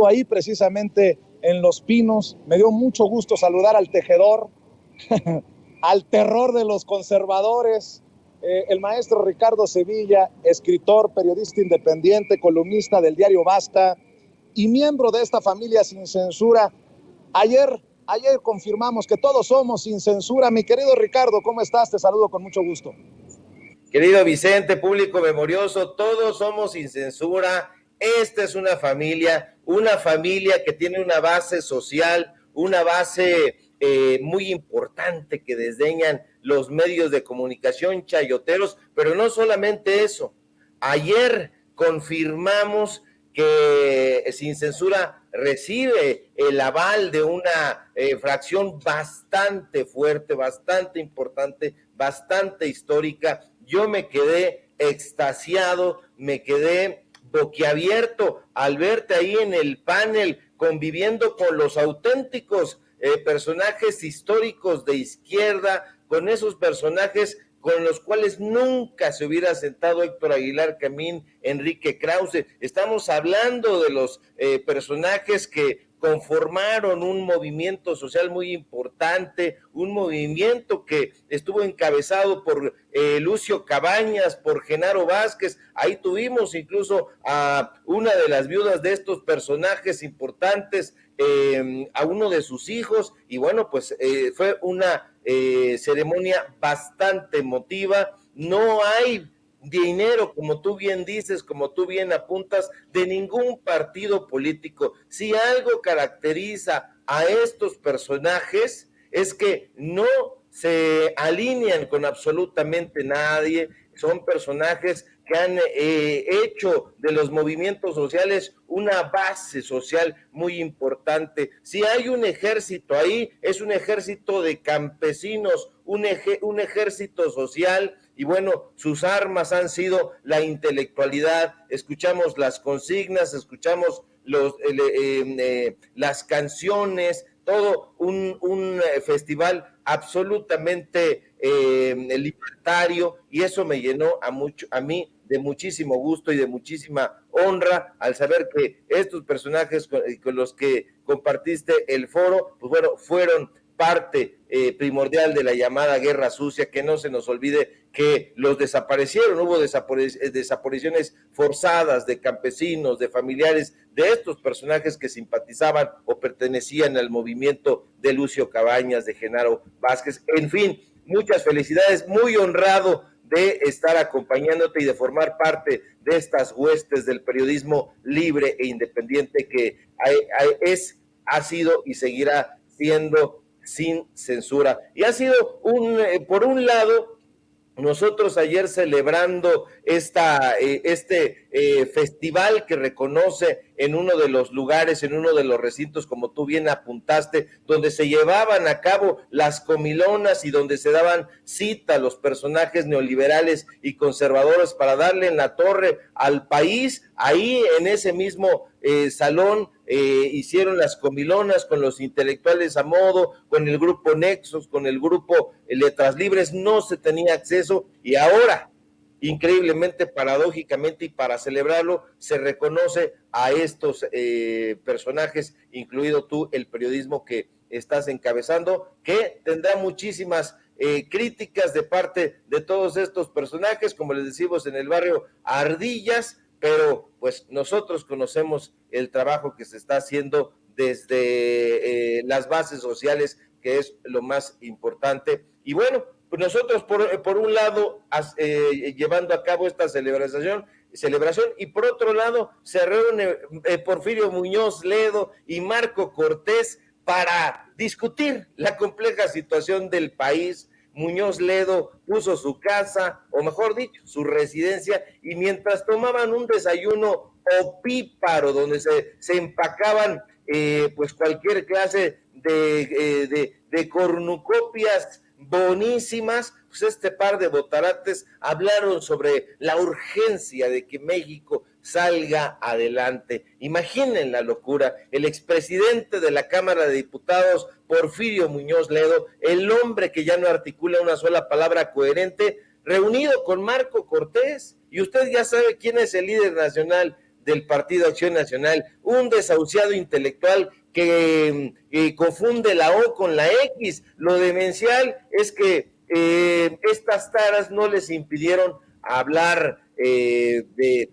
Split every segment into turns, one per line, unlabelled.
ubicado ahí precisamente en Los Pinos. Me dio mucho gusto saludar al tejedor, al terror de los conservadores, el maestro Ricardo Sevilla, escritor, periodista independiente, columnista del diario Basta y miembro de esta familia Sin Censura. Ayer confirmamos que todos somos Sin Censura. Mi querido Ricardo, ¿cómo estás? Te saludo con mucho gusto.
Querido Vicente, público memorioso, todos somos Sin Censura. Esta es una familia que tiene una base social, una base muy importante que desdeñan los medios de comunicación chayoteros, pero no solamente eso. Ayer confirmamos que Sin Censura recibe el aval de una fracción bastante fuerte, bastante importante, bastante histórica. Yo me quedé extasiado, me quedé boquiabierto al verte ahí en el panel conviviendo con los auténticos personajes históricos de izquierda, con esos personajes con los cuales nunca se hubiera sentado Héctor Aguilar Camín, Enrique Krause. Estamos hablando de los personajes que conformaron un movimiento social muy importante, un movimiento que estuvo encabezado por Lucio Cabañas, por Genaro Vázquez. Ahí tuvimos incluso a una de las viudas de estos personajes importantes, a uno de sus hijos, y bueno, pues fue una ceremonia bastante emotiva. No hay dinero, como tú bien dices, como tú bien apuntas, de ningún partido político. Si algo caracteriza a estos personajes es que no se alinean con absolutamente nadie, son personajes que han hecho de los movimientos sociales una base social muy importante. Si hay un ejército ahí, es un ejército de campesinos, un ejército social, y bueno, sus armas han sido la intelectualidad. Escuchamos las consignas, escuchamos las canciones, todo un festival absolutamente libertario, y eso me llenó a mí de muchísimo gusto y de muchísima honra al saber que estos personajes con los que compartiste el foro, pues bueno, fueron parte primordial de la llamada guerra sucia. Que no se nos olvide que los desaparecieron, hubo desapariciones forzadas de campesinos, de familiares de estos personajes que simpatizaban o pertenecían al movimiento de Lucio Cabañas, de Genaro Vázquez. En fin, muchas felicidades, muy honrado de estar acompañándote y de formar parte de estas huestes del periodismo libre e independiente que ha sido y seguirá siendo Sin Censura. Y ha sido por un lado, nosotros ayer celebrando este festival que reconoce en uno de los lugares, en uno de los recintos, como tú bien apuntaste, donde se llevaban a cabo las comilonas y donde se daban cita a los personajes neoliberales y conservadores para darle en la torre al país. Ahí en ese mismo salón hicieron las comilonas con los intelectuales a modo, con el grupo Nexos, con el grupo Letras Libres. No se tenía acceso, y ahora, increíblemente, paradójicamente, y para celebrarlo, se reconoce a estos personajes, incluido tú, el periodismo que estás encabezando, que tendrá muchísimas críticas de parte de todos estos personajes, como les decimos en el barrio, ardillas, pero pues nosotros conocemos el trabajo que se está haciendo desde las bases sociales, que es lo más importante. Y bueno, pues nosotros por un lado llevando a cabo esta celebración, y por otro lado se reúne Porfirio Muñoz Ledo y Marco Cortés para discutir la compleja situación del país. Muñoz Ledo puso su casa, o mejor dicho, su residencia, y mientras tomaban un desayuno opíparo donde se empacaban pues cualquier clase de cornucopias bonísimas, pues este par de botarates hablaron sobre la urgencia de que México salga adelante. Imaginen la locura, el expresidente de la Cámara de Diputados, Porfirio Muñoz Ledo, el hombre que ya no articula una sola palabra coherente, reunido con Marco Cortés, y usted ya sabe quién es el líder nacional del Partido Acción Nacional, un desahuciado intelectual que confunde la O con la X. Lo demencial es que estas taras no les impidieron hablar de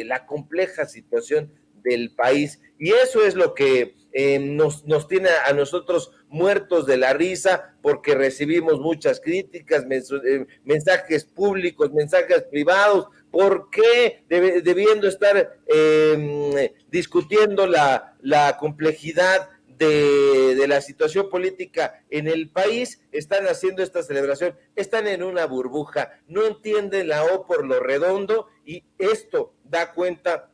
la compleja situación del país, y eso es lo que nos tiene a nosotros muertos de la risa, porque recibimos muchas críticas, mensajes públicos, mensajes privados. ¿Por qué debiendo estar discutiendo la complejidad de la situación política en el país, están haciendo esta celebración? Están en una burbuja, no entienden la O por lo redondo, y esto da cuenta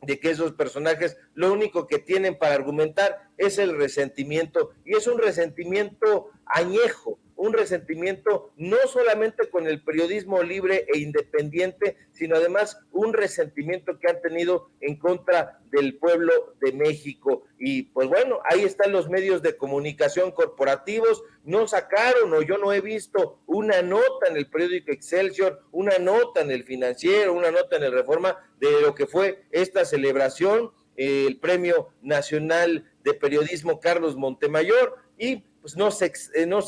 de que esos personajes lo único que tienen para argumentar es el resentimiento, y es un resentimiento añejo, un resentimiento no solamente con el periodismo libre e independiente, sino además un resentimiento que han tenido en contra del pueblo de México. Y pues bueno, ahí están los medios de comunicación corporativos, no sacaron, o yo no he visto una nota en el periódico Excelsior, una nota en el Financiero, una nota en el Reforma de lo que fue esta celebración, el Premio Nacional de Periodismo Carlos Montemayor. Y pues no se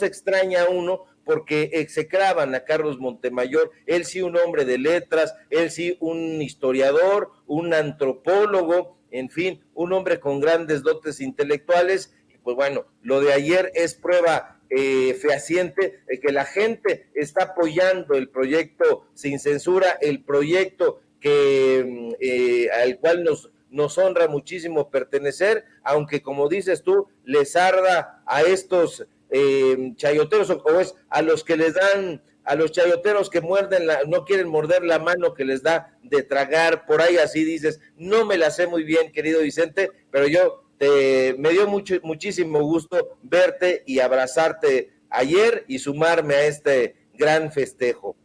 extraña uno, porque execraban a Carlos Montemayor, él sí un hombre de letras, él sí un historiador, un antropólogo, en fin, un hombre con grandes dotes intelectuales. Y pues bueno, lo de ayer es prueba fehaciente de que la gente está apoyando el proyecto sin censura, el proyecto al cual nos honra muchísimo pertenecer, aunque como dices tú, les arda a estos chayoteros, o es a los que les dan, a los chayoteros que no quieren morder la mano que les da de tragar, por ahí así dices. No me la sé muy bien, querido Vicente, pero me dio muchísimo gusto verte y abrazarte ayer y sumarme a este gran festejo.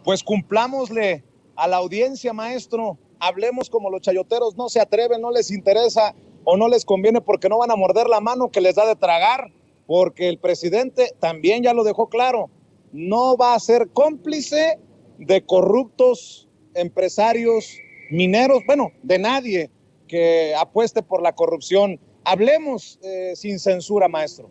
Pues cumplámosle a la audiencia, maestro. Hablemos como los chayoteros no se atreven, no les interesa o no les conviene, porque no van a morder la mano que les da de tragar, porque el presidente también ya lo dejó claro, no va a ser cómplice de corruptos empresarios mineros, bueno, de nadie que apueste por la corrupción. Hablemos sin censura, maestro.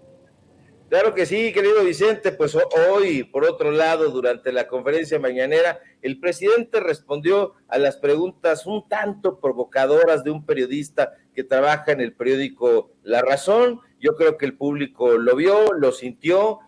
Claro que sí, querido Vicente. Pues hoy, por otro lado, durante la conferencia mañanera, el presidente respondió a las preguntas un tanto provocadoras de un periodista que trabaja en el periódico La Razón. Yo creo que el público lo vio, lo sintió.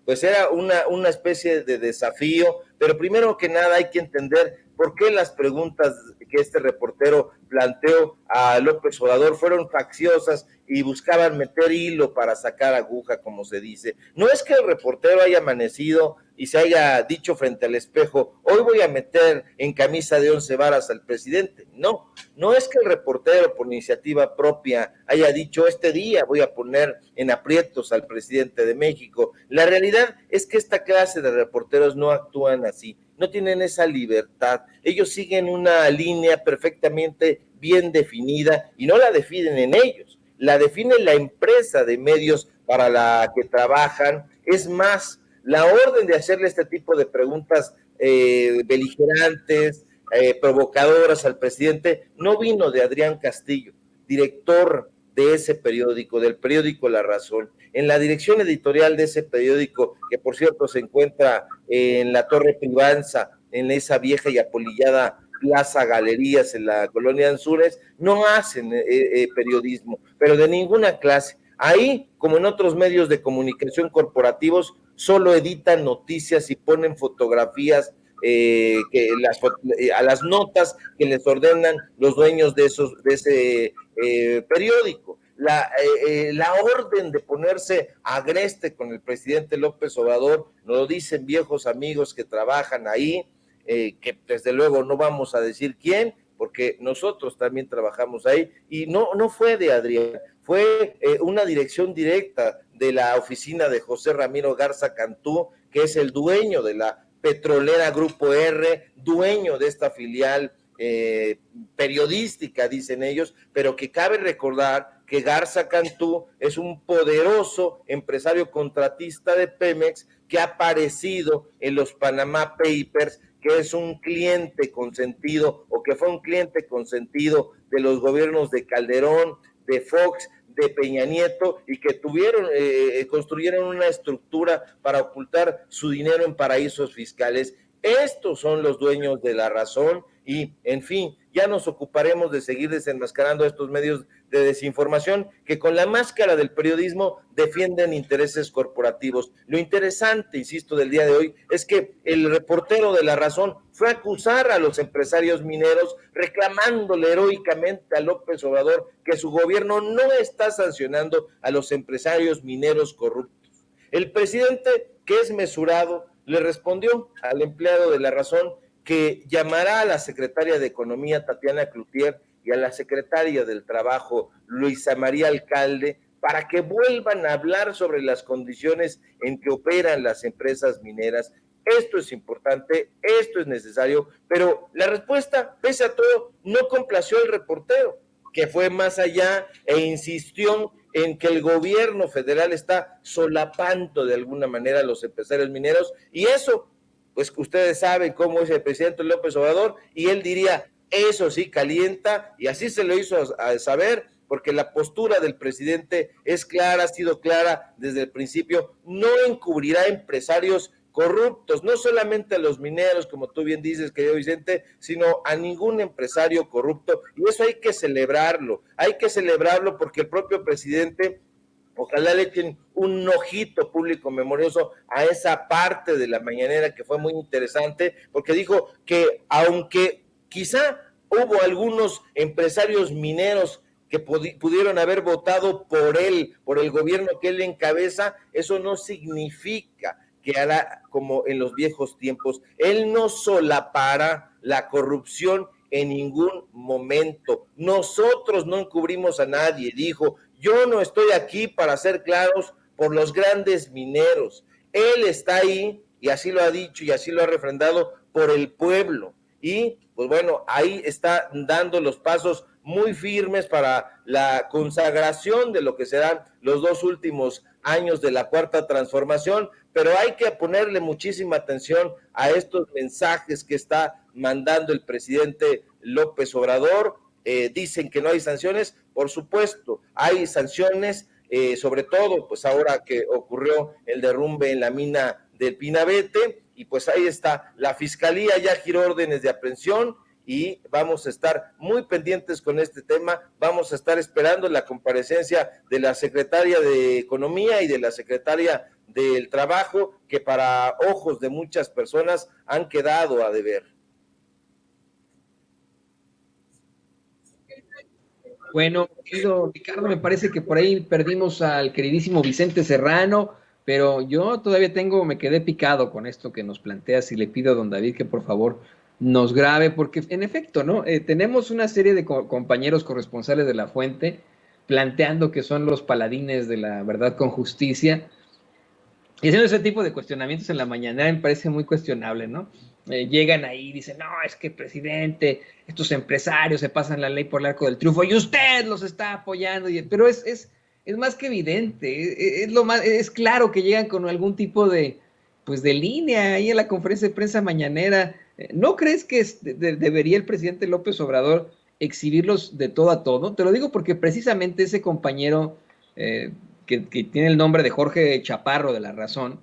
Pues era una especie de desafío, pero primero que nada hay que entender por qué las preguntas que este reportero planteó a López Obrador fueron facciosas y buscaban meter hilo para sacar aguja, como se dice. No es que el reportero haya amanecido y se haya dicho frente al espejo, hoy voy a meter en camisa de 11 varas al presidente. No es que el reportero por iniciativa propia haya dicho, este día voy a poner en aprietos al presidente de México. La realidad es que esta clase de reporteros no actúan así, no tienen esa libertad. Ellos siguen una línea perfectamente bien definida, y no la definen en ellos, la define la empresa de medios para la que trabajan. Es más, la orden de hacerle este tipo de preguntas beligerantes, provocadoras al presidente, no vino de Adrián Castillo, director de ese periódico, del periódico La Razón. En la dirección editorial de ese periódico, que por cierto se encuentra en la Torre Privanza, en esa vieja y apolillada Plaza Galerías en la colonia Anzures, no hacen periodismo, pero de ninguna clase. Ahí, como en otros medios de comunicación corporativos, solo editan noticias y ponen fotografías a las notas que les ordenan los dueños de ese periódico. La orden de ponerse agreste con el presidente López Obrador, nos lo dicen viejos amigos que trabajan ahí, que desde luego no vamos a decir quién, porque nosotros también trabajamos ahí, y no fue de Adrián, fue una dirección directa de la oficina de José Ramiro Garza Cantú, que es el dueño de la petrolera Grupo R, dueño de esta filial periodística, dicen ellos, pero que cabe recordar que Garza Cantú es un poderoso empresario contratista de Pemex, que ha aparecido en los Panama Papers, que es un cliente consentido o que fue un cliente consentido de los gobiernos de Calderón, de Fox, de Peña Nieto, y que construyeron una estructura para ocultar su dinero en paraísos fiscales. Estos son los dueños de la razón y, en fin, ya nos ocuparemos de seguir desenmascarando a estos medios de desinformación que con la máscara del periodismo defienden intereses corporativos. Lo interesante, insisto, del día de hoy es que el reportero de La Razón fue a acusar a los empresarios mineros reclamándole heroicamente a López Obrador que su gobierno no está sancionando a los empresarios mineros corruptos. El presidente, que es mesurado, le respondió al empleado de La Razón que llamará a la secretaria de Economía, Tatiana Cloutier, y a la secretaria del Trabajo, Luisa María Alcalde, para que vuelvan a hablar sobre las condiciones en que operan las empresas mineras. Esto es importante, esto es necesario, pero la respuesta, pese a todo, no complació al reportero, que fue más allá e insistió en que el gobierno federal está solapando de alguna manera a los empresarios mineros, y eso, pues ustedes saben cómo es el presidente López Obrador, y él diría, eso sí calienta, y así se lo hizo a saber, porque la postura del presidente es clara, ha sido clara desde el principio, no encubrirá empresarios corruptos, no solamente a los mineros, como tú bien dices, querido Vicente, sino a ningún empresario corrupto, y eso hay que celebrarlo porque el propio presidente, ojalá le echen un ojito público memorioso a esa parte de la mañanera que fue muy interesante, porque dijo que aunque quizá hubo algunos empresarios mineros que pudieron haber votado por él, por el gobierno que él encabeza, eso no significa que hará como en los viejos tiempos. Él no solapará la corrupción en ningún momento. Nosotros no encubrimos a nadie, dijo. Yo no estoy aquí, para ser claros, por los grandes mineros. Él está ahí, y así lo ha dicho y así lo ha refrendado, por el pueblo. Y, pues bueno, ahí está dando los pasos muy firmes para la consagración de lo que serán los 2 últimos años de la Cuarta Transformación, pero hay que ponerle muchísima atención a estos mensajes que está mandando el presidente López Obrador. Dicen que no hay sanciones, por supuesto, hay sanciones, sobre todo, pues ahora que ocurrió el derrumbe en la mina del Pinabete, y pues ahí está, la Fiscalía ya giró órdenes de aprehensión, y vamos a estar muy pendientes con este tema, vamos a estar esperando la comparecencia de la secretaria de Economía y de la secretaria del Trabajo, que para ojos de muchas personas han quedado a deber.
Bueno, querido Ricardo, me parece que por ahí perdimos al queridísimo Vicente Serrano, pero yo todavía me quedé picado con esto que nos planteas y le pido a don David que por favor nos grabe, porque en efecto, ¿no? Tenemos una serie de compañeros corresponsales de La Fuente planteando que son los paladines de la verdad con justicia, y haciendo ese tipo de cuestionamientos en la mañana me parece muy cuestionable, ¿no? Llegan ahí y dicen, no, es que presidente, estos empresarios se pasan la ley por el arco del triunfo y usted los está apoyando, pero es más que evidente, es claro que llegan con algún tipo de, pues de línea ahí en la conferencia de prensa mañanera. ¿No crees que debería el presidente López Obrador exhibirlos de todo a todo? Te lo digo porque precisamente ese compañero que tiene el nombre de Jorge Chaparro de La Razón,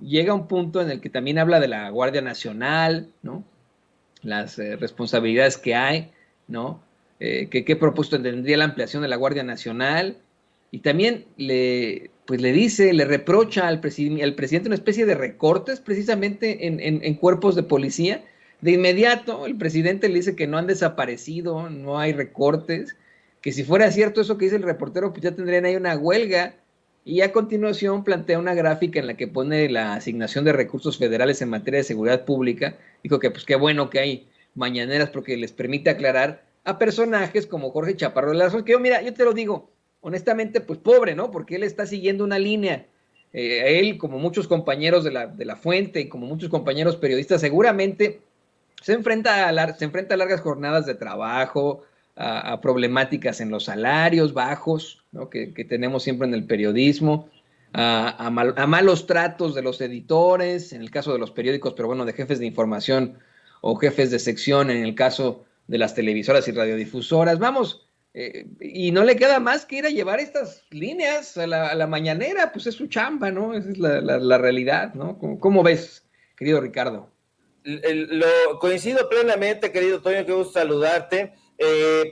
llega a un punto en el que también habla de la Guardia Nacional, ¿no? Las responsabilidades que hay, ¿no? ¿Qué propósito tendría la ampliación de la Guardia Nacional? Y también le reprocha al presidente una especie de recortes precisamente en cuerpos de policía. De inmediato el presidente le dice que no han desaparecido, no hay recortes, que si fuera cierto eso que dice el reportero, pues ya tendrían ahí una huelga. Y a continuación plantea una gráfica en la que pone la asignación de recursos federales en materia de seguridad pública. Dijo que pues qué bueno que hay mañaneras porque les permite aclarar a personajes como Jorge Chaparro de La Razón, que yo te lo digo, honestamente, pues pobre, ¿no? Porque él está siguiendo una línea. Él, como muchos compañeros de la Fuente y como muchos compañeros periodistas, seguramente se enfrenta a largas jornadas de trabajo, a problemáticas en los salarios bajos, ¿no? que tenemos siempre en el periodismo, a malos tratos de los editores, en el caso de los periódicos, pero bueno, de jefes de información o jefes de sección en el caso de las televisoras y radiodifusoras. Vamos, y no le queda más que ir a llevar estas líneas a la mañanera, pues es su chamba, ¿no? Esa es la realidad, ¿no? ¿Cómo ves, querido Ricardo?
Lo coincido plenamente, querido Toño, qué gusto saludarte,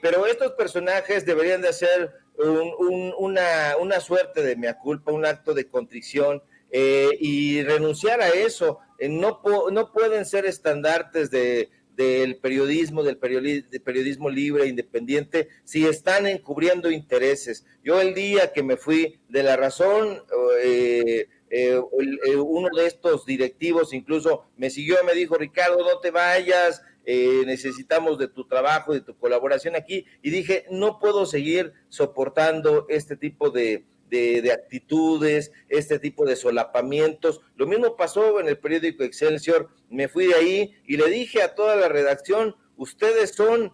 pero estos personajes deberían de hacer una suerte de mea culpa, un acto de contrición, y renunciar a eso. No pueden ser estandartes del periodismo, del periodismo libre, independiente, si están encubriendo intereses. Yo el día que me fui de La Razón, uno de estos directivos incluso me siguió, me dijo: Ricardo, no te vayas, necesitamos de tu trabajo, de tu colaboración aquí, y dije, no puedo seguir soportando este tipo de actitudes, este tipo de solapamientos. Lo mismo pasó en el periódico Excelsior. Me fui de ahí y le dije a toda la redacción: ustedes son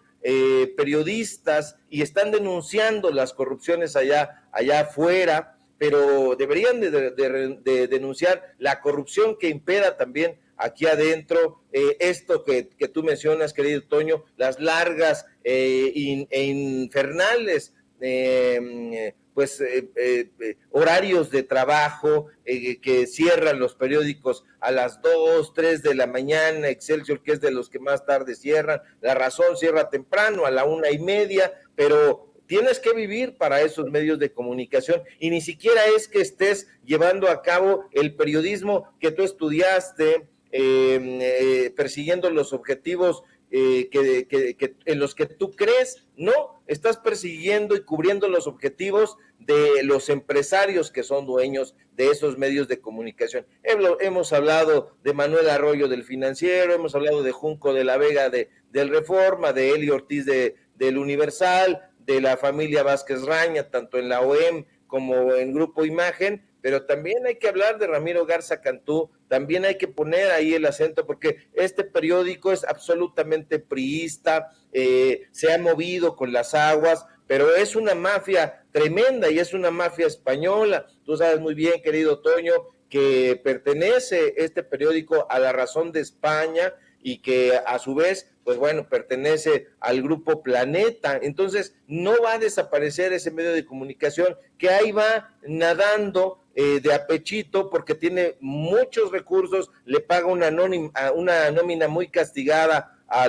periodistas y están denunciando las corrupciones allá afuera, pero deberían de denunciar la corrupción que impera también aquí adentro. Esto que tú mencionas, querido Toño, las largas e infernales horarios de trabajo, que cierran los periódicos a las 2, 3 de la mañana, Excelsior, que es de los que más tarde cierran, La Razón cierra temprano, a la 1:30, pero tienes que vivir para esos medios de comunicación, y ni siquiera es que estés llevando a cabo el periodismo que tú estudiaste, persiguiendo los objetivos que en los que tú crees. No, estás persiguiendo y cubriendo los objetivos de los empresarios que son dueños de esos medios de comunicación. Hemos hablado de Manuel Arroyo del Financiero, hemos hablado de Junco de la Vega del Reforma, de Eli Ortiz del Universal, de la familia Vázquez Raña, tanto en la OEM como en Grupo Imagen, pero también hay que hablar de Ramiro Garza Cantú, también hay que poner ahí el acento, porque este periódico es absolutamente priista, se ha movido con las aguas, pero es una mafia tremenda y es una mafia española. Tú sabes muy bien, querido Toño, que pertenece este periódico a La Razón de España y que a su vez, pues bueno, pertenece al grupo Planeta. Entonces no va a desaparecer ese medio de comunicación que ahí va nadando de apechito, porque tiene muchos recursos, le paga una nómina muy castigada a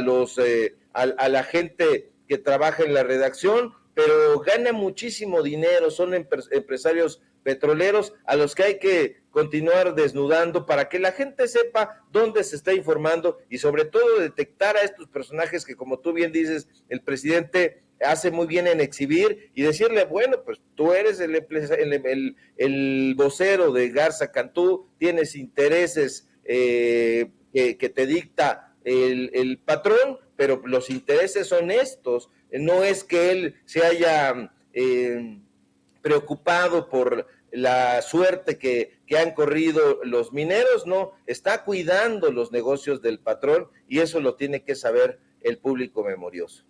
la gente que trabaja en la redacción, pero gana muchísimo dinero. Son empresarios petroleros a los que hay que continuar desnudando para que la gente sepa dónde se está informando, y sobre todo detectar a estos personajes que, como tú bien dices, el presidente hace muy bien en exhibir y decirle: bueno, pues tú eres el vocero de Garza Cantú, tienes intereses que te dicta el patrón, pero los intereses son estos. No es que él se haya preocupado por la suerte que han corrido los mineros, no, está cuidando los negocios del patrón, y eso lo tiene que saber el público memorioso.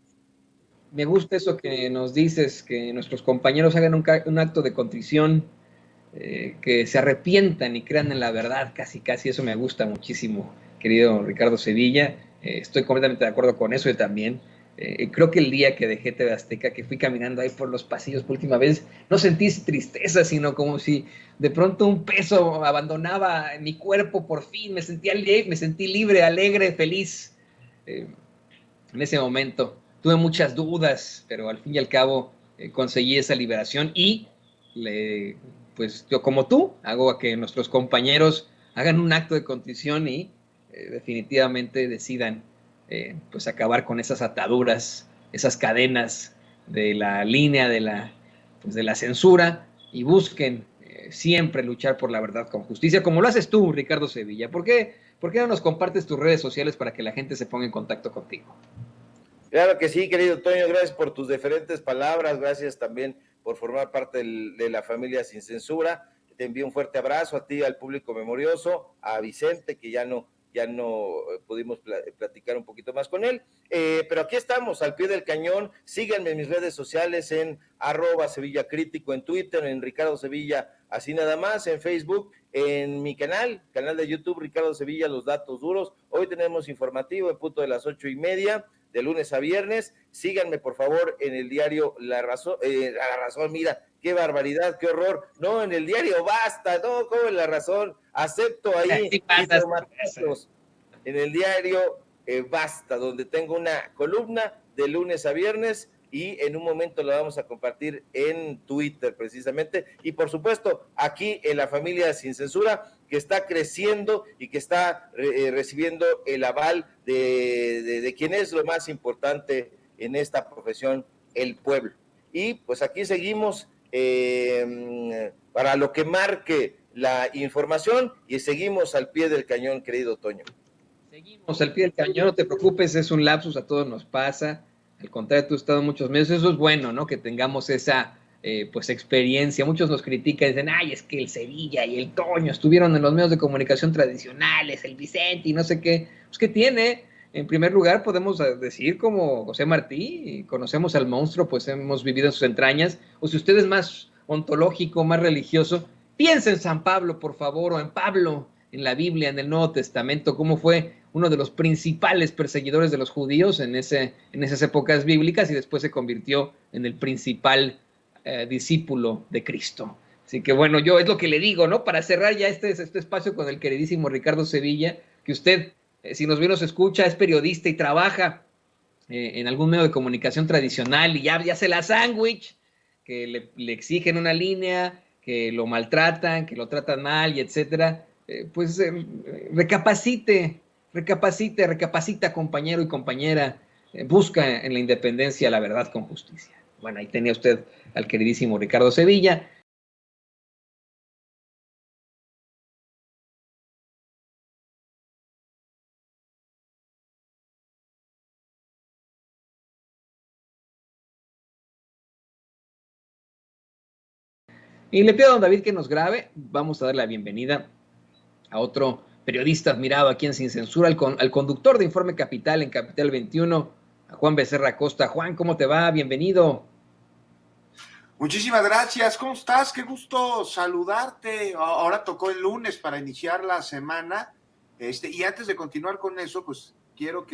Me gusta eso que nos dices, que nuestros compañeros hagan un acto de contrición, que se arrepientan y crean en la verdad, casi, eso me gusta muchísimo, querido Ricardo Sevilla. Estoy completamente de acuerdo con eso. Y también creo que el día que dejé TV Azteca, que fui caminando ahí por los pasillos por última vez, no sentí tristeza, sino como si de pronto un peso abandonaba mi cuerpo. Por fin me sentí libre, alegre, feliz. En ese momento tuve muchas dudas, pero al fin y al cabo conseguí esa liberación, y pues yo, como tú, hago a que nuestros compañeros hagan un acto de contrición y definitivamente decidan pues acabar con esas ataduras, esas cadenas de la línea de la censura, y busquen siempre luchar por la verdad con justicia, como lo haces tú, Ricardo Sevilla. ¿Por qué no nos compartes tus redes sociales para que la gente se ponga en contacto contigo?
Claro que sí, querido Toño, gracias por tus diferentes palabras, gracias también por formar parte de la familia Sin Censura. Te envío un fuerte abrazo a ti, al público memorioso, a Vicente, que ya no ya no pudimos platicar un poquito más con él, pero aquí estamos al pie del cañón. Síganme en mis redes sociales en @SevillaCrítico, en Twitter, en Ricardo Sevilla, así nada más, en Facebook, en mi canal de YouTube, Ricardo Sevilla, Los Datos Duros. Hoy tenemos informativo en punto de las 8:30, de lunes a viernes. Síganme, por favor, en el diario La Razón, mira, qué barbaridad, qué horror. No, en el diario Basta, no, como en La Razón, acepto ahí
Sí pasa,
en el diario Basta, donde tengo una columna de lunes a viernes, y en un momento la vamos a compartir en Twitter precisamente, y por supuesto aquí en la familia Sin Censura, que está creciendo y que está recibiendo el aval de quien es lo más importante en esta profesión, el pueblo. Y pues aquí seguimos para lo que marque la información, y seguimos al pie del cañón, querido Toño.
Seguimos al pie del cañón, no te preocupes, es un lapsus, a todos nos pasa. Al contrario, tú has estado muchos meses, eso es bueno, ¿no? Que tengamos esa pues experiencia. Muchos nos critican, dicen, ay, es que el Sevilla y el Toño estuvieron en los medios de comunicación tradicionales, el Vicente y no sé qué. Pues, ¿qué tiene? En primer lugar, podemos decir como José Martí, conocemos al monstruo, pues hemos vivido en sus entrañas. O si usted es más ontológico, más religioso, piensa en San Pablo, por favor, o en Pablo, en la Biblia, en el Nuevo Testamento, cómo fue uno de los principales perseguidores de los judíos en esas épocas bíblicas, y después se convirtió en el principal discípulo de Cristo. Así que bueno, yo es lo que le digo, ¿no? Para cerrar ya este espacio con el queridísimo Ricardo Sevilla, que usted, si nos ve, nos escucha, es periodista y trabaja en algún medio de comunicación tradicional, y ya se la sándwich, que le exigen una línea, que lo maltratan, que lo tratan mal, y etcétera. Pues recapacita, compañero y compañera, busca en la independencia la verdad con justicia. Bueno, ahí tenía usted al queridísimo Ricardo Sevilla. Y le pido a don David que nos grabe. Vamos a dar la bienvenida a otro periodista admirado aquí en Sin Censura, al conductor de Informe Capital en Capital 21, a Juan Becerra Costa. Juan, ¿cómo te va? Bienvenido.
Muchísimas gracias. ¿Cómo estás? Qué gusto saludarte. Ahora tocó el lunes para iniciar la semana. Y antes de continuar con eso, pues quiero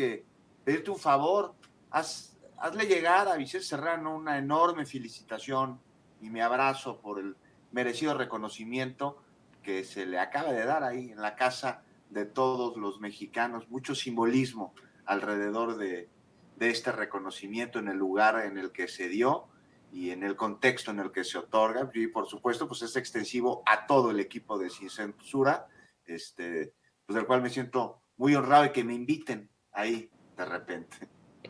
pedirte un favor. Hazle llegar a Vicente Serrano una enorme felicitación y mi abrazo por el merecido reconocimiento que se le acaba de dar ahí en la casa de todos los mexicanos. Mucho simbolismo alrededor de este reconocimiento, en el lugar en el que se dio y en el contexto en el que se otorga, y por supuesto pues es extensivo a todo el equipo de Sin Censura, pues del cual me siento muy honrado y que me inviten ahí de repente.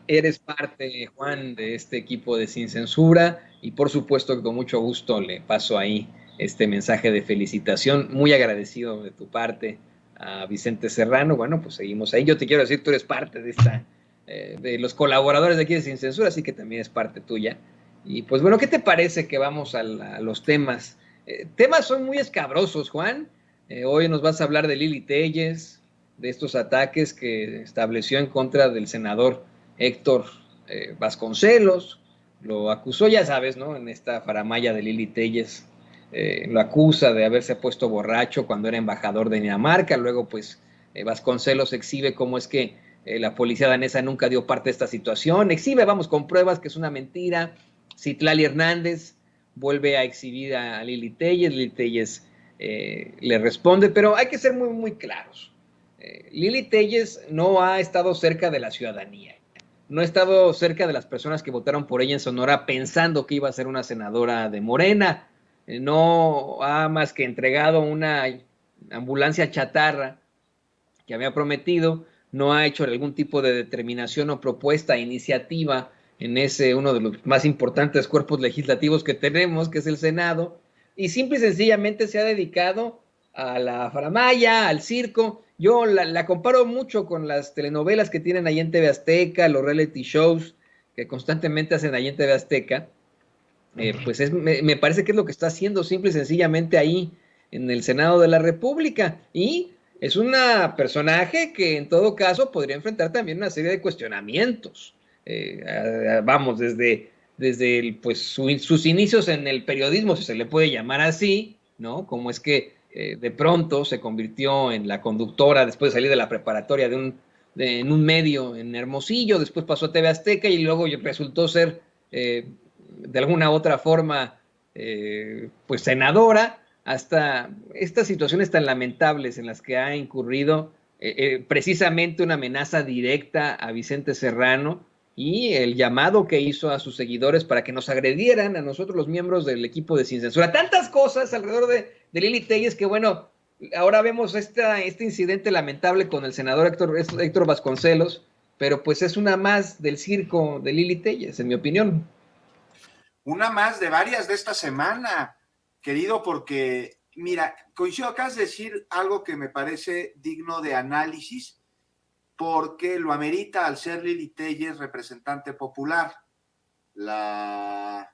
Eres parte, Juan, de este equipo de Sin Censura, y por supuesto que con mucho gusto le paso ahí este mensaje de felicitación, muy agradecido de tu parte a Vicente Serrano. Bueno, pues seguimos ahí. Yo te quiero decir, tú eres parte de los colaboradores de aquí de Sin Censura, así que también es parte tuya. Y pues bueno, ¿qué te parece que vamos a los temas? Temas son muy escabrosos, Juan. Hoy nos vas a hablar de Lili Téllez, de estos ataques que estableció en contra del senador Héctor Vasconcelos. Lo acusó, ya sabes, ¿no? En esta faramalla de Lili Téllez, lo acusa de haberse puesto borracho cuando era embajador de Dinamarca. Luego, pues, Vasconcelos exhibe cómo es que la policía danesa nunca dio parte de esta situación. Exhibe, vamos, con pruebas que es una mentira. Citlali Hernández vuelve a exhibir a Lili Téllez. Lili Téllez le responde, pero hay que ser muy, muy claros. Lili Téllez no ha estado cerca de la ciudadanía, no ha estado cerca de las personas que votaron por ella en Sonora pensando que iba a ser una senadora de Morena. No ha más que entregado una ambulancia chatarra que había prometido, no ha hecho algún tipo de determinación o propuesta, iniciativa en uno de los más importantes cuerpos legislativos que tenemos, que es el Senado, y simple y sencillamente se ha dedicado a la faramalla, al circo. Yo la comparo mucho con las telenovelas que tienen ahí en TV Azteca, los reality shows que constantemente hacen ahí en TV Azteca. Pues me parece que es lo que está haciendo simple y sencillamente ahí en el Senado de la República. Y Es un personaje que en todo caso podría enfrentar también una serie de cuestionamientos. Vamos, pues, sus inicios en el periodismo, si se le puede llamar así, ¿no? Como es que de pronto se convirtió en la conductora después de salir de la preparatoria en un medio en Hermosillo, después pasó a TV Azteca y luego resultó ser de alguna otra forma pues senadora, hasta estas situaciones tan lamentables en las que ha incurrido precisamente una amenaza directa a Vicente Serrano y el llamado que hizo a sus seguidores para que nos agredieran a nosotros los miembros del equipo de Sin Censura. Tantas cosas alrededor de Lili Telles que bueno, ahora vemos este incidente lamentable con el senador Héctor Vasconcelos, pero pues es una más del circo de Lili Telles, en mi opinión.
Una más de varias de esta semana, querido, porque, mira, coincido, acabas de decir algo que me parece digno de análisis, porque lo amerita al ser Lili Telles representante popular, la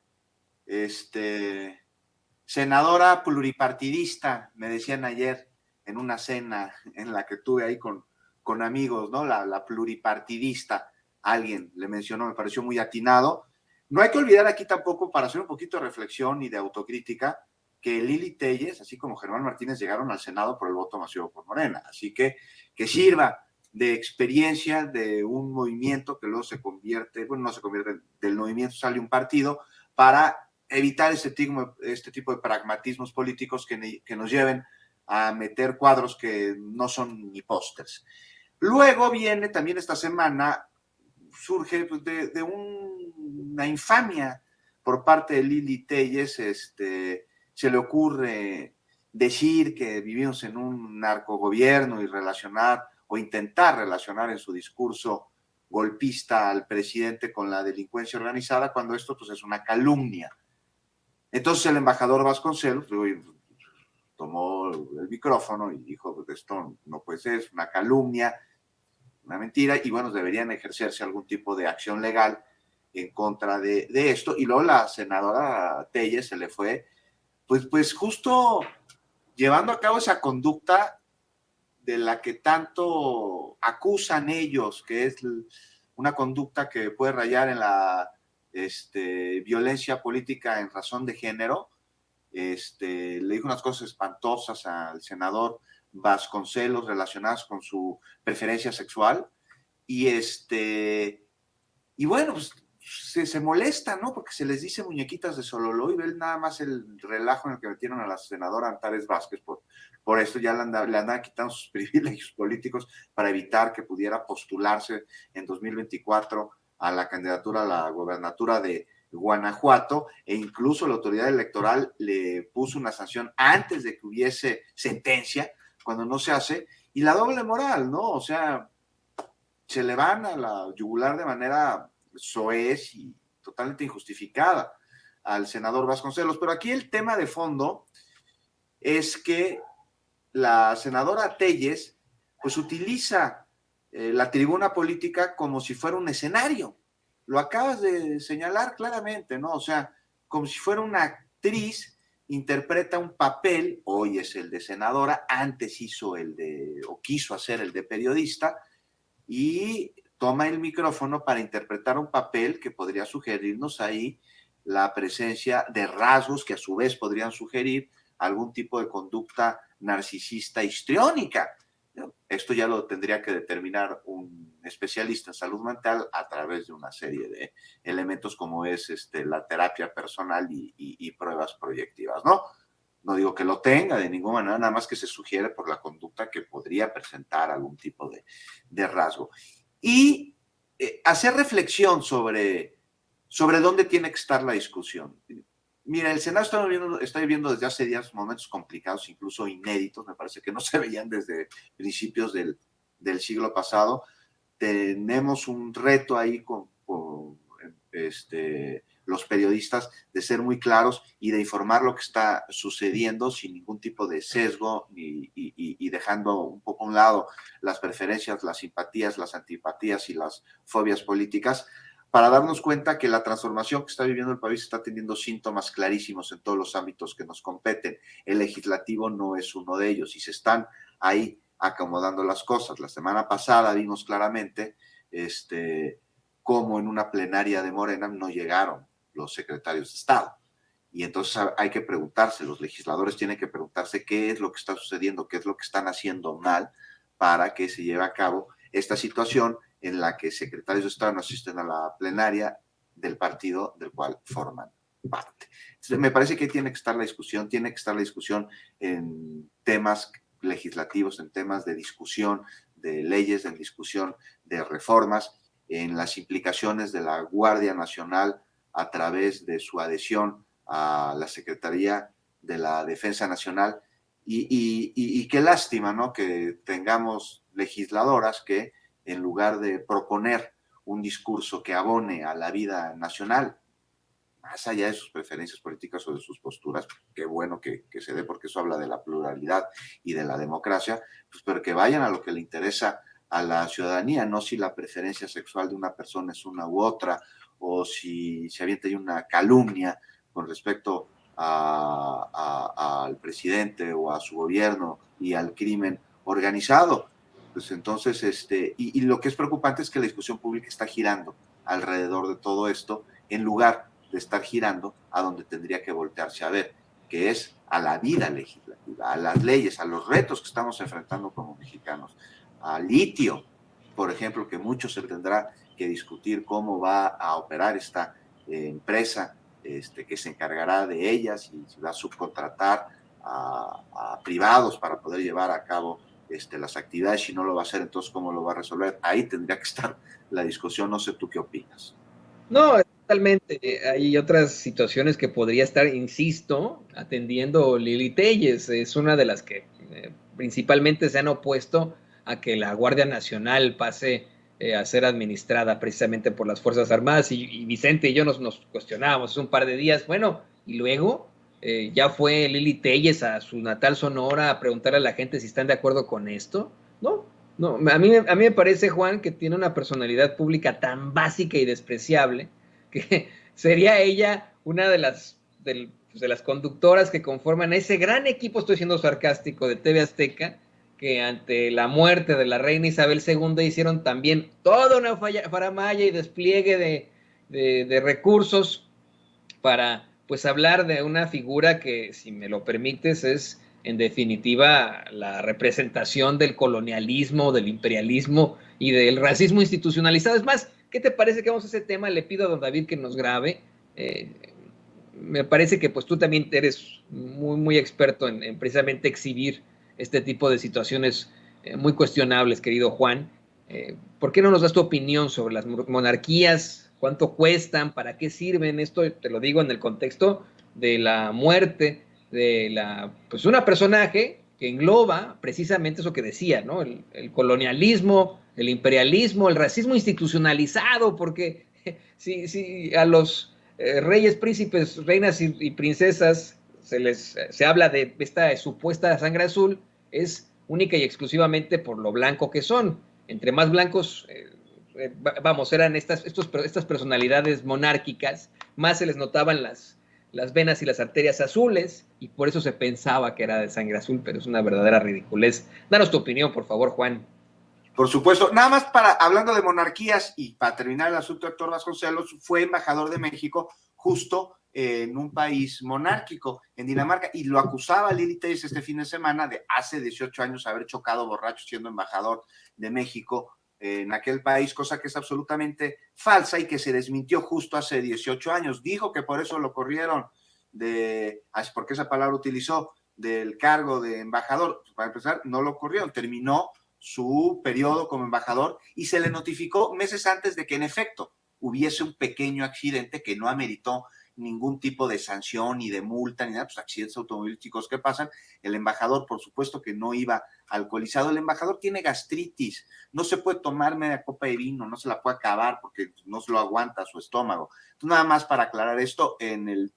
senadora pluripartidista, me decían ayer en una cena en la que tuve ahí con amigos, ¿no? La pluripartidista, alguien le mencionó, me pareció muy atinado. No hay que olvidar aquí tampoco, para hacer un poquito de reflexión y de autocrítica, que Lili Telles, así como Germán Martínez, llegaron al Senado por el voto masivo por Morena. Así que sirva de experiencia de un movimiento que luego se convierte, bueno, no se convierte, del movimiento sale un partido, para evitar este tipo de pragmatismos políticos que nos lleven a meter cuadros que no son ni pósters. Luego viene también esta semana, surge pues, de una infamia por parte de Lili Telles, se le ocurre decir que vivimos en un narcogobierno y relacionar o intentar relacionar en su discurso golpista al presidente con la delincuencia organizada, cuando esto pues es una calumnia. Entonces el embajador Vasconcelos tomó el micrófono y dijo, pues esto no puede ser, es una calumnia, una mentira, y bueno, deberían ejercerse algún tipo de acción legal en contra de esto. Y luego la senadora Telles se le fue, pues justo llevando a cabo esa conducta de la que tanto acusan ellos, que es una conducta que puede rayar en la violencia política en razón de género. Le dijo unas cosas espantosas al senador Vasconcelos relacionadas con su preferencia sexual, y bueno, pues se molesta, ¿no? Porque se les dice muñequitas de Sololó, y ven nada más el relajo en el que metieron a la senadora Antares Vázquez por esto. Ya le andaban quitando sus privilegios políticos para evitar que pudiera postularse en 2024 a la candidatura a la gobernatura de Guanajuato, e incluso la autoridad electoral le puso una sanción antes de que hubiese sentencia, cuando no se hace, y la doble moral, ¿no? O sea, se le van a la yugular de manera soez y totalmente injustificada al senador Vasconcelos. Pero aquí el tema de fondo es que la senadora Telles pues utiliza la tribuna política como si fuera un escenario. Lo acabas de señalar claramente, ¿no? O sea, como si fuera una actriz, interpreta un papel, hoy es el de senadora, antes hizo o quiso hacer el de periodista, y toma el micrófono para interpretar un papel que podría sugerirnos ahí la presencia de rasgos que a su vez podrían sugerir algún tipo de conducta narcisista histriónica. Esto ya lo tendría que determinar un especialista en salud mental a través de una serie de elementos como es la terapia personal y pruebas proyectivas, ¿no? No digo que lo tenga de ninguna manera, nada más que se sugiere por la conducta que podría presentar algún tipo de rasgo. Y hacer reflexión sobre dónde tiene que estar la discusión. Mira, el Senado está viviendo desde hace días momentos complicados, incluso inéditos, me parece que no se veían desde principios del siglo pasado. Tenemos un reto ahí con los periodistas de ser muy claros y de informar lo que está sucediendo sin ningún tipo de sesgo y dejando un poco a un lado las preferencias, las simpatías, las antipatías y las fobias políticas, para darnos cuenta que la transformación que está viviendo el país está teniendo síntomas clarísimos en todos los ámbitos que nos competen. El legislativo no es uno de ellos, y se están ahí acomodando las cosas. La semana pasada vimos claramente cómo en una plenaria de Morena no llegaron los secretarios de Estado. Y entonces hay que preguntarse, los legisladores tienen que preguntarse qué es lo que está sucediendo, qué es lo que están haciendo mal para que se lleve a cabo esta situación en la que secretarios de Estado no asisten a la plenaria del partido del cual forman parte. Entonces, me parece que tiene que estar la discusión en temas legislativos, en temas de discusión de leyes, en discusión de reformas, en las implicaciones de la Guardia Nacional a través de su adhesión a la Secretaría de la Defensa Nacional. Y qué lástima, ¿no?, que tengamos legisladoras que, en lugar de proponer un discurso que abone a la vida nacional, más allá de sus preferencias políticas o de sus posturas, qué bueno que se dé, porque eso habla de la pluralidad y de la democracia, pues, pero que vayan a lo que le interesa a la ciudadanía, no si la preferencia sexual de una persona es una u otra, o si se avienta ahí una calumnia con respecto al presidente o a su gobierno y al crimen organizado. Pues entonces, y lo que es preocupante es que la discusión pública está girando alrededor de todo esto, en lugar de estar girando a donde tendría que voltearse a ver, que es a la vida legislativa, a las leyes, a los retos que estamos enfrentando como mexicanos, al litio, por ejemplo, que mucho se tendrá que discutir cómo va a operar esta empresa que se encargará de ellas y se va a subcontratar a privados para poder llevar a cabo las actividades. Si no lo va a hacer, entonces ¿cómo lo va a resolver? Ahí tendría que estar la discusión. No sé tú qué opinas.
No, totalmente. Hay otras situaciones que podría estar, insisto, atendiendo Lili Telles. Es una de las que principalmente se han opuesto a que la Guardia Nacional pase a ser administrada precisamente por las Fuerzas Armadas. Y Vicente y yo nos cuestionábamos hace un par de días, bueno, y luego ya fue Lili Telles a su natal Sonora a preguntarle a la gente si están de acuerdo con esto. No, a mí me parece, Juan, que tiene una personalidad pública tan básica y despreciable que sería ella una de las conductoras que conforman ese gran equipo, estoy siendo sarcástico, de TV Azteca, que ante la muerte de la reina Isabel II hicieron también toda una faramalla y despliegue de recursos para, pues, hablar de una figura que, si me lo permites, es en definitiva la representación del colonialismo, del imperialismo y del racismo institucionalizado. Es más, ¿qué te parece que vamos a ese tema? Le pido a don David que nos grabe. Me parece que pues tú también eres muy, muy experto en precisamente exhibir este tipo de situaciones muy cuestionables, querido Juan. ¿Por qué no nos das tu opinión sobre las monarquías? ¿Cuánto cuestan? ¿Para qué sirven? Esto te lo digo en el contexto de la muerte de pues una personaje que engloba precisamente eso que decía, ¿no? El colonialismo, el imperialismo, el racismo institucionalizado, porque si a los reyes, príncipes, reinas y princesas se habla de esta supuesta sangre azul, es única y exclusivamente por lo blanco que son. Entre más blancos, eran estas personalidades monárquicas, más se les notaban las venas y las arterias azules, y por eso se pensaba que era de sangre azul, pero es una verdadera ridiculez. Danos tu opinión, por favor, Juan.
Por supuesto. Nada más hablando de monarquías, y para terminar el asunto, Héctor Vasconcelos fue embajador de México justo en un país monárquico, en Dinamarca, y lo acusaba Lili Telles este fin de semana de hace 18 años haber chocado borracho siendo embajador de México en aquel país, cosa que es absolutamente falsa y que se desmintió justo hace 18 años. Dijo que por eso lo corrieron porque esa palabra utilizó, del cargo de embajador. Para empezar, no lo corrieron, terminó su periodo como embajador y se le notificó meses antes de que en efecto hubiese un pequeño accidente que no ameritó ningún tipo de sanción ni de multa ni nada, pues accidentes automovilísticos que pasan. El embajador, por supuesto que no iba alcoholizado. El embajador tiene gastritis, no se puede tomar media copa de vino, no se la puede acabar porque no se lo aguanta su estómago. Entonces, nada más para aclarar esto, en el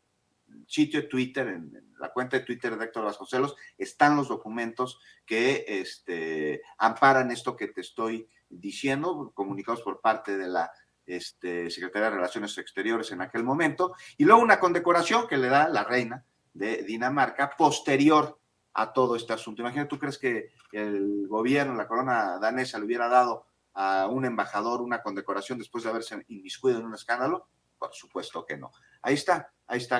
sitio de Twitter, en la cuenta de Twitter de Héctor Vasconcelos, están los documentos que amparan esto que te estoy diciendo, comunicados por parte de la Secretaría de Relaciones Exteriores en aquel momento, y luego una condecoración que le da la reina de Dinamarca posterior a todo este asunto. Imagínate, ¿tú crees que el gobierno, la corona danesa, le hubiera dado a un embajador una condecoración después de haberse inmiscuido en un escándalo? Por supuesto que no. Ahí está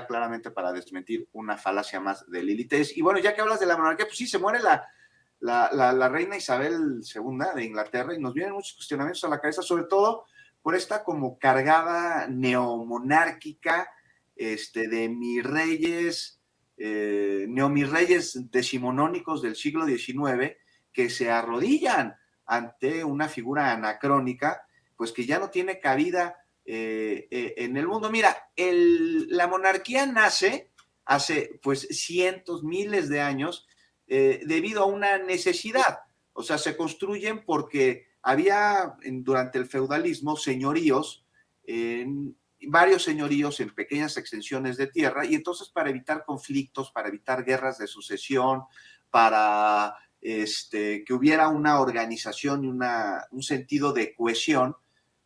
claramente para desmentir una falacia más de Lili Telles. Y bueno, ya que hablas de la monarquía, pues sí, se muere la reina Isabel II de Inglaterra y nos vienen muchos cuestionamientos a la cabeza, sobre todo por esta como cargada neomonárquica de mis reyes, neomirreyes decimonónicos del siglo XIX que se arrodillan ante una figura anacrónica, pues que ya no tiene cabida en el mundo. Mira, la monarquía nace hace pues cientos, miles de años debido a una necesidad. O sea, se construyen porque había durante el feudalismo señoríos, varios señoríos en pequeñas extensiones de tierra, y entonces para evitar conflictos, para evitar guerras de sucesión, para que hubiera una organización y un sentido de cohesión,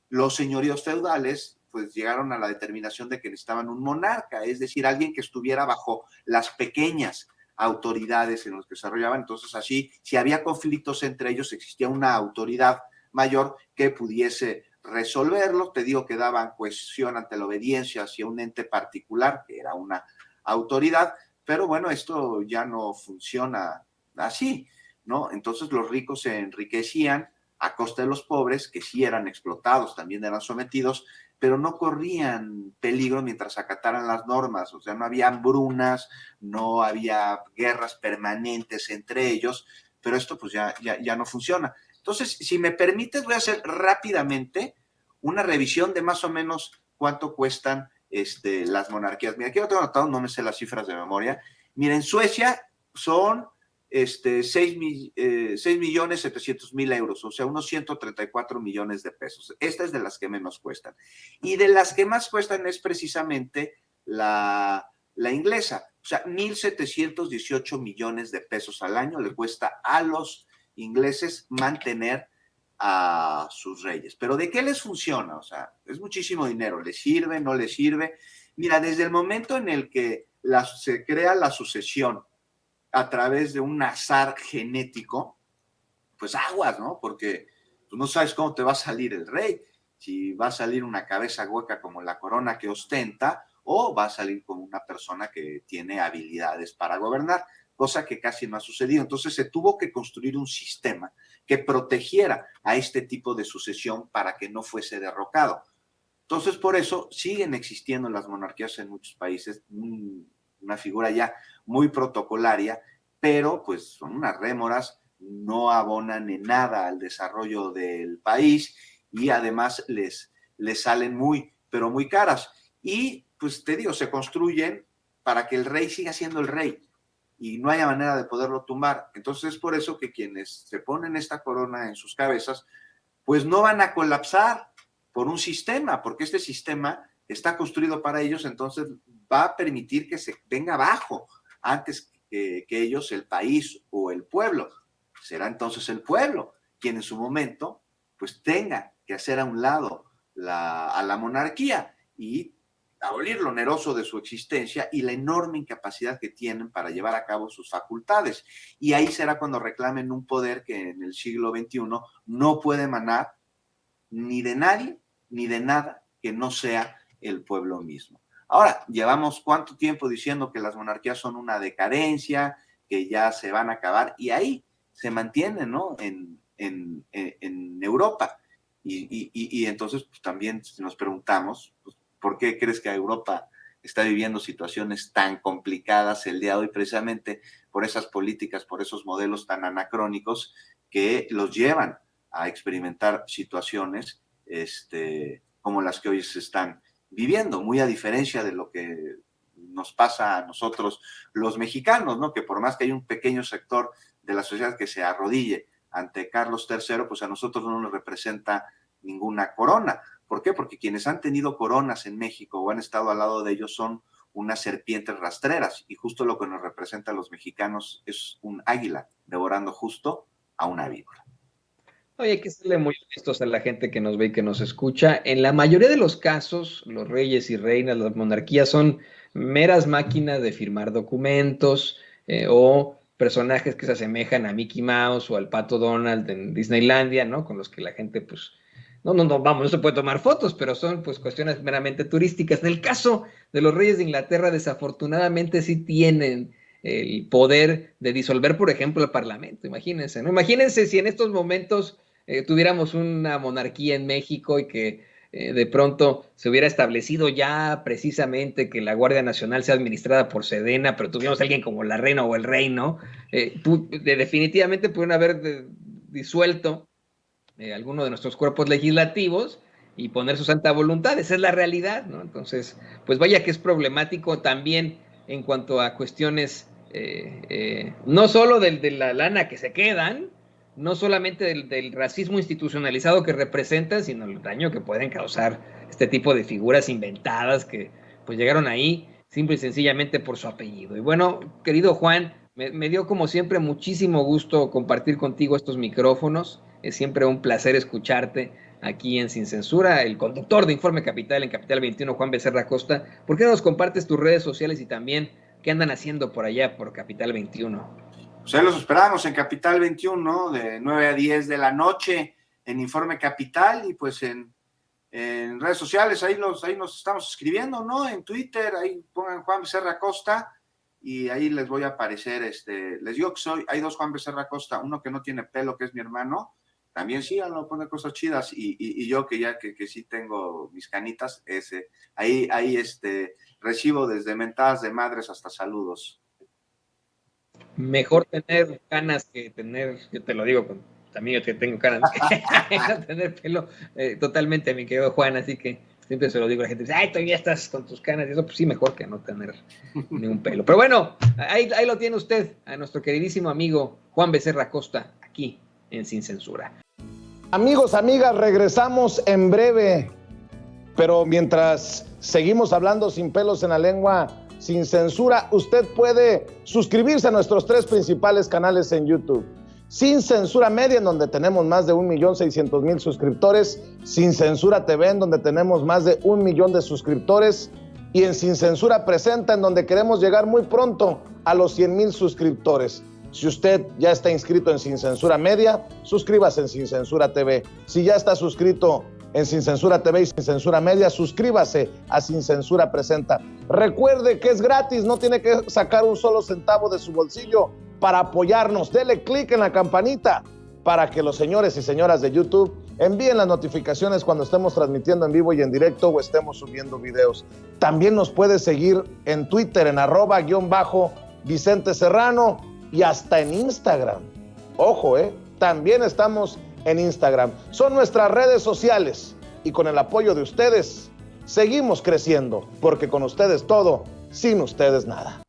los señoríos feudales pues llegaron a la determinación de que necesitaban un monarca, es decir, alguien que estuviera bajo las pequeñas autoridades en los que se desarrollaban. Entonces así, si había conflictos entre ellos, existía una autoridad mayor que pudiese resolverlo. Te digo que daban cohesión ante la obediencia hacia un ente particular, que era una autoridad, pero bueno, esto ya no funciona así, ¿no? Entonces los ricos se enriquecían a costa de los pobres, que sí eran explotados, también eran sometidos, pero no corrían peligro mientras acataran las normas. O sea, no había hambrunas, no había guerras permanentes entre ellos, pero esto pues ya no funciona. Entonces, si me permites, voy a hacer rápidamente una revisión de más o menos cuánto cuestan las monarquías. Mira, aquí lo tengo anotado, no me sé las cifras de memoria. Mira, en Suecia son 6.700.000 euros, o sea, unos 134 millones de pesos. Esta es de las que menos cuestan. Y de las que más cuestan es precisamente la inglesa. O sea, 1.718 millones de pesos al año le cuesta a los ingleses mantener a sus reyes. ¿Pero de qué les funciona? O sea, es muchísimo dinero. ¿Les sirve? ¿No les sirve? Mira, desde el momento en el que se crea la sucesión a través de un azar genético, pues aguas, ¿no? Porque tú no sabes cómo te va a salir el rey, si va a salir una cabeza hueca como la corona que ostenta, o va a salir como una persona que tiene habilidades para gobernar, cosa que casi no ha sucedido. Entonces se tuvo que construir un sistema que protegiera a este tipo de sucesión para que no fuese derrocado. Entonces, por eso siguen existiendo las monarquías en muchos países, una figura ya muy protocolaria, pero pues son unas rémoras, no abonan en nada al desarrollo del país y además les salen pero muy caras. Y pues te digo, se construyen para que el rey siga siendo el rey y no haya manera de poderlo tumbar. Entonces es por eso que quienes se ponen esta corona en sus cabezas, pues no van a colapsar por un sistema, porque este sistema está construido para ellos, entonces va a permitir que se venga abajo antes que ellos, el país o el pueblo. Será entonces el pueblo quien en su momento pues tenga que hacer a un lado a la monarquía y abolir lo oneroso de su existencia y la enorme incapacidad que tienen para llevar a cabo sus facultades. Y ahí será cuando reclamen un poder que en el siglo XXI no puede emanar ni de nadie ni de nada que no sea el pueblo mismo. Ahora, llevamos cuánto tiempo diciendo que las monarquías son una decadencia, que ya se van a acabar, y ahí se mantienen, ¿no? En Europa. Y entonces pues, también nos preguntamos, pues, ¿por qué crees que Europa está viviendo situaciones tan complicadas el día de hoy? Precisamente por esas políticas, por esos modelos tan anacrónicos que los llevan a experimentar situaciones como las que hoy se están viviendo, muy a diferencia de lo que nos pasa a nosotros los mexicanos, ¿no? Que por más que hay un pequeño sector de la sociedad que se arrodille ante Carlos III, pues a nosotros no nos representa ninguna corona. ¿Por qué? Porque quienes han tenido coronas en México o han estado al lado de ellos son unas serpientes rastreras, y justo lo que nos representa a los mexicanos es un águila devorando justo a una víbora.
Oye, hay que serle muy honestos a la gente que nos ve y que nos escucha. En la mayoría de los casos, los reyes y reinas, las monarquías son meras máquinas de firmar documentos o personajes que se asemejan a Mickey Mouse o al Pato Donald en Disneylandia, ¿no? Con los que la gente, pues, no se puede tomar fotos, pero son, pues, cuestiones meramente turísticas. En el caso de los reyes de Inglaterra, desafortunadamente sí tienen el poder de disolver, por ejemplo, el Parlamento. Imagínense, ¿no? Imagínense si en estos momentos tuviéramos una monarquía en México y que de pronto se hubiera establecido ya precisamente que la Guardia Nacional sea administrada por Sedena, pero tuviéramos a alguien como la reina o el rey, ¿no? Definitivamente pudieron haber disuelto alguno de nuestros cuerpos legislativos y poner su santa voluntad. Esa es la realidad, ¿no? Entonces, pues vaya que es problemático también en cuanto a cuestiones, no solo de la lana que se quedan, no solamente del racismo institucionalizado que representan, sino el daño que pueden causar este tipo de figuras inventadas que pues llegaron ahí simple y sencillamente por su apellido. Y bueno, querido Juan, me dio como siempre muchísimo gusto compartir contigo estos micrófonos. Es siempre un placer escucharte aquí en Sin Censura. El conductor de Informe Capital en Capital 21, Juan Becerra Costa. ¿Por qué no nos compartes tus redes sociales y también qué andan haciendo por allá por Capital 21?
Pues ahí los esperamos en Capital 21, de 9 a 10 de la noche en Informe Capital, y pues en redes sociales, ahí nos estamos escribiendo, ¿no? En Twitter, ahí pongan Juan Becerra Costa y ahí les voy a aparecer, les digo que hay dos Juan Becerra Costa, uno que no tiene pelo, que es mi hermano, también síganlo, pone cosas chidas, y yo que ya que sí tengo mis canitas, ahí recibo desde mentadas de madres hasta saludos.
Mejor tener canas que tener, yo te lo digo, también yo que tengo canas, que no tener pelo totalmente, mi querido Juan, así que siempre se lo digo a la gente, dice, ay, todavía estás con tus canas, y eso pues sí, mejor que no tener ningún pelo. Pero bueno, ahí lo tiene usted, a nuestro queridísimo amigo Juan Becerra Costa, aquí en Sin Censura.
Amigos, amigas, regresamos en breve, pero mientras seguimos hablando sin pelos en la lengua, sin censura, usted puede suscribirse a nuestros 3 principales canales en YouTube. Sin Censura Media, en donde tenemos más de 1,600,000 suscriptores, Sin Censura TV, en donde tenemos más de 1 millón de suscriptores, y en Sin Censura Presenta, en donde queremos llegar muy pronto a los 100,000 suscriptores. Si usted ya está inscrito en Sin Censura Media, suscríbase en Sin Censura TV. Si ya está suscrito en Sin Censura TV y Sin Censura Media, suscríbase a Sin Censura Presenta. Recuerde que es gratis, no tiene que sacar un solo centavo de su bolsillo para apoyarnos. Dele clic en la campanita para que los señores y señoras de YouTube envíen las notificaciones cuando estemos transmitiendo en vivo y en directo o estemos subiendo videos. También nos puede seguir en Twitter en @Vicente Serrano y hasta en Instagram. Ojo, también estamos en Instagram. Son nuestras redes sociales y con el apoyo de ustedes seguimos creciendo, porque con ustedes todo, sin ustedes nada.